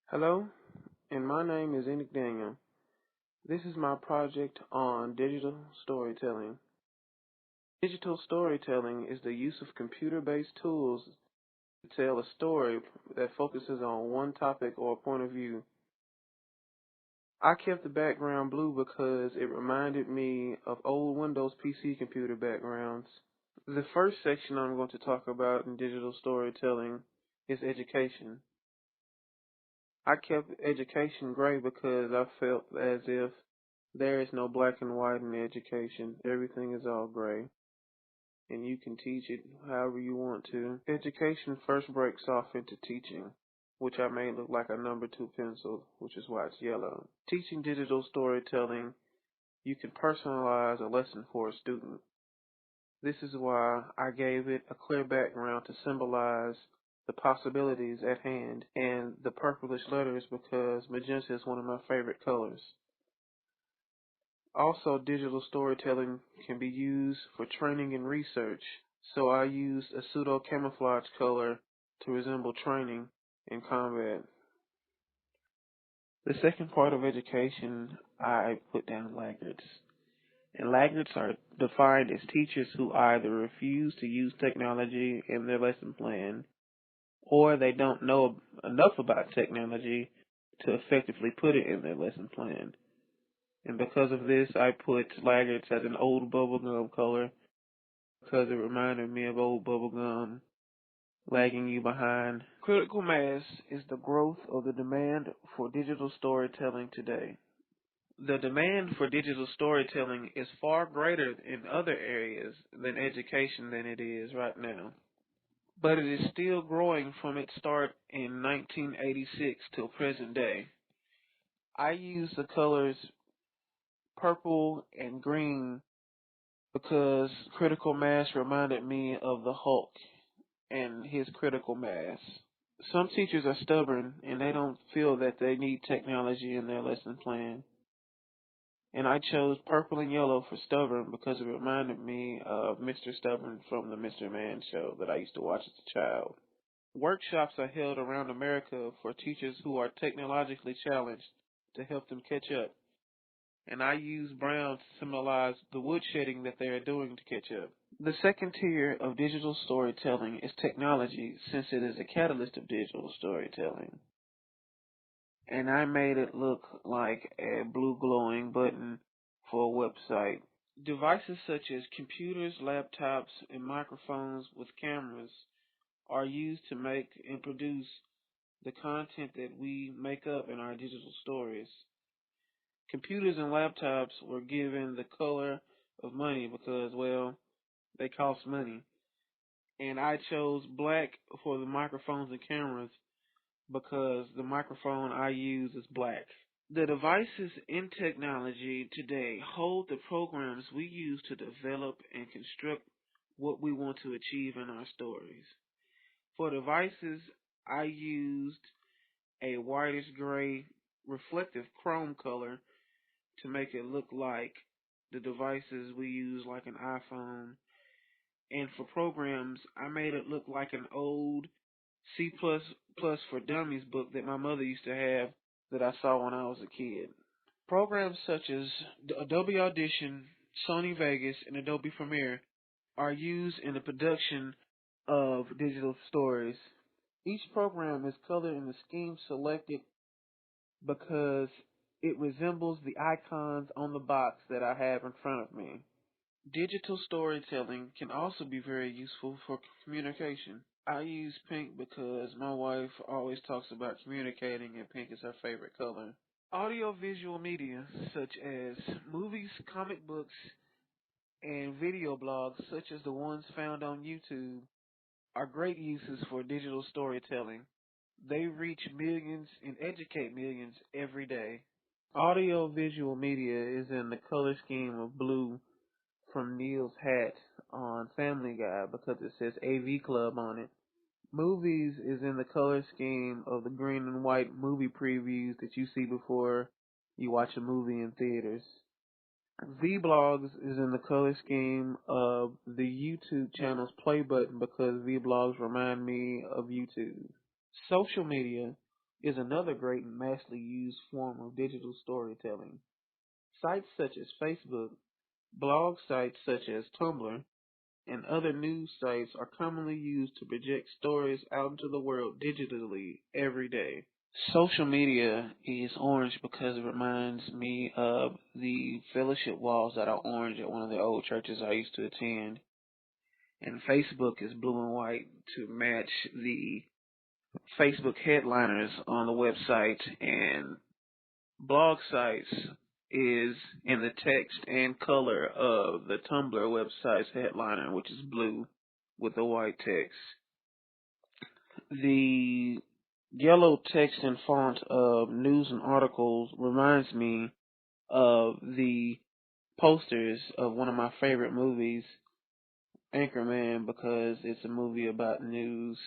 Hello, and my name is Enoch Daniel. This is my project on digital storytelling. Digital storytelling is the use of computer-based tools to tell a story that focuses on one topic or point of view. I kept the background blue because it reminded me of old Windows PC computer backgrounds. The first section I'm going to talk about in digital storytelling is education. I kept education gray because I felt as if there is no black and white in education. Everything is all gray, and you can teach it however you want to. Education first breaks off into teaching, which I made look like a number 2 pencil, which is why it's yellow. Teaching digital storytelling, you can personalize a lesson for a student. This is why I gave it a clear background to symbolize the possibilities at hand, and the purplish letters because magenta is one of my favorite colors. Also, digital storytelling can be used for training and research, so I used a pseudo camouflage color to resemble training in combat. The second part of education, I put down laggards. And laggards are defined as teachers who either refuse to use technology in their lesson plan, or they don't know enough about technology to effectively put it in their lesson plan. And because of this, I put laggards as an old bubblegum color because it reminded me of old bubblegum lagging you behind. Critical mass is the growth of the demand for digital storytelling today. The demand for digital storytelling is far greater in other areas than education than it is right now. But it is still growing from its start in 1986 till present day. I use the colors purple and green because critical mass reminded me of the Hulk and his critical mass. Some teachers are stubborn and they don't feel that they need technology in their lesson plan. And I chose purple and yellow for stubborn because it reminded me of Mr. Stubborn from the Mr. Man show that I used to watch as a child. Workshops are held around America for teachers who are technologically challenged to help them catch up. And I use brown to symbolize the woodshedding that they are doing to catch up. The second tier of digital storytelling is technology, since it is a catalyst of digital storytelling. And I made it look like a blue glowing button for a website. Devices such as computers, laptops, and microphones with cameras are used to make and produce the content that we make up in our digital stories. Computers and laptops were given the color of money because, well, they cost money. And I chose black for the microphones and cameras because the microphone I use is black. The devices in technology today hold the programs we use to develop and construct what we want to achieve in our stories. For devices, I used a whitish gray reflective chrome color to make it look like the devices we use like an iPhone. And for programs, I made it look like an old C++ for Dummies book that my mother used to have that I saw when I was a kid. Programs such as Adobe Audition, Sony Vegas, and Adobe Premiere are used in the production of digital stories. Each program is colored in the scheme selected because it resembles the icons on the box that I have in front of me. Digital storytelling can also be very useful for communication. I use pink because my wife always talks about communicating and pink is her favorite color. Audiovisual media such as movies, comic books, and video blogs such as the ones found on YouTube are great uses for digital storytelling. They reach millions and educate millions every day. Audiovisual media is in the color scheme of blue from Neil's hat on Family Guy because it says AV Club on it. Movies is in the color scheme of the green and white movie previews that you see before you watch a movie in theaters. Vlogs is in the color scheme of the YouTube channel's play button because vlogs remind me of YouTube. Social media is another great and massively used form of digital storytelling. Sites such as Facebook, blog sites such as Tumblr, and other news sites are commonly used to project stories out into the world digitally every day. Social media is orange because it reminds me of the fellowship walls that are orange at one of the old churches I used to attend. And Facebook is blue and white to match the Facebook headliners on the website, and blog sites is in the text and color of the Tumblr website's headliner, which is blue with the white text. The yellow text and font of news and articles reminds me of the posters of one of my favorite movies, Anchorman, because it's a movie about news